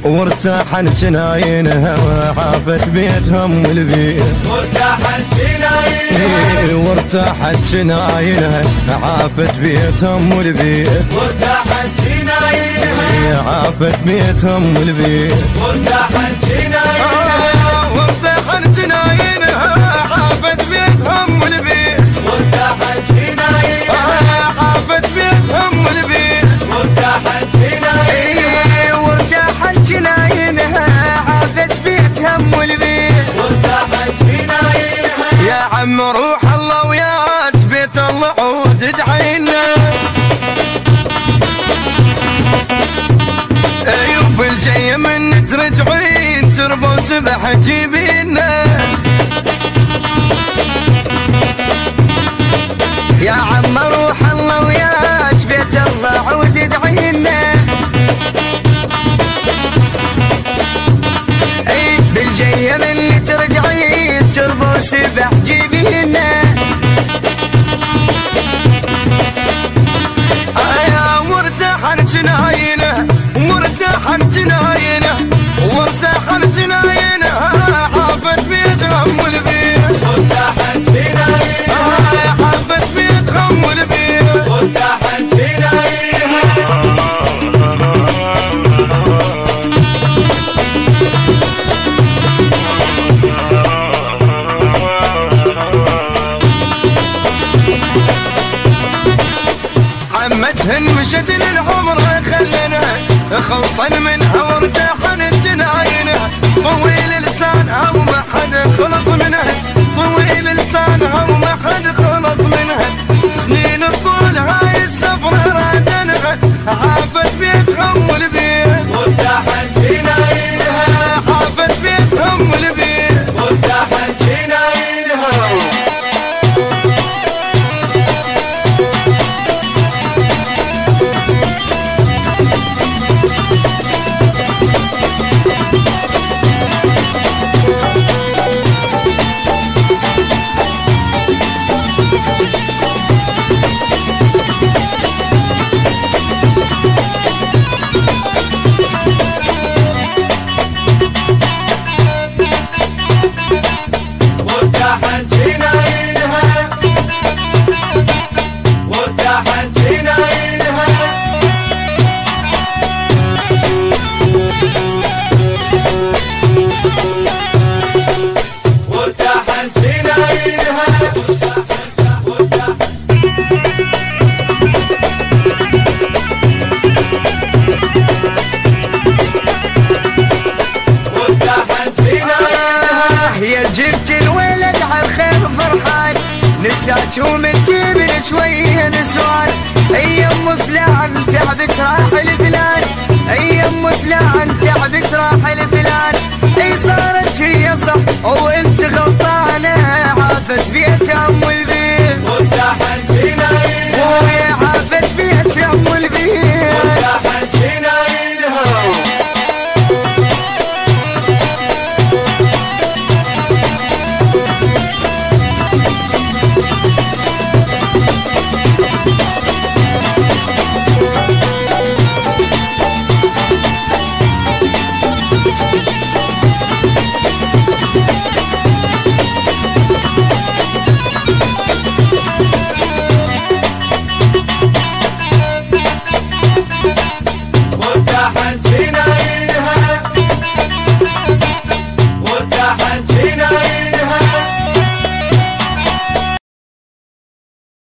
وارتاحن جناينها وعافت بيتهم والبيت. وارتاحن جناينها وارتاحت جناينها عافت بيتهم والبيت. وارتاحن جناينها عافت بيتهم والبيت. وارتاحن جناينها وارتاحن جناينها عافت بيتهم والبيت. وارتاحن جناينها عافت بيتهم والبيت. وارتاحن جناينها وارتاحن جناينها عافت بيتهم والبيت. وارتاحن جناينها يا عم روح الله وياك بيت الله عود ادعينا. ايوب الجاية من ترجعين تربو سبح جيبينا. يا عم روح الله وياك بيت الله عود ادعينا. اي بالجاية من اللي ترجعين تربو سبح جيبينا. وارتاحن جناينه وارتاحن جناينه وارتاحن جناينه عافت بيتهم والبيت. وارتاحن جناينها عافت بيتهم والبيت. وارتاحن جناينها عمتهن مشت للعمر خلنها خلصا منها وارتاحن جناينها. طويل لسانها وما حد خلص منها. طويل لسانها وما حد خلص منها. سنين الطول هاي السفرة رادنها عافت بيتهم والبيت. وارتاحن جناينها عافت بيتهم والبيت. وارتاحن جناينها وارتاحن جناينها وارتاحن جناينها وارتاحن جناينها وارتاحن جناينها يا جبت الولد عالخير فرحان نساك ومن جبن شوية نسوان. ايام فلان تعبك راح الفلان. ايام فلان تعبك راح الفلان. اي صارت هي صح وانت غلطانة عافت بيتها والبيت.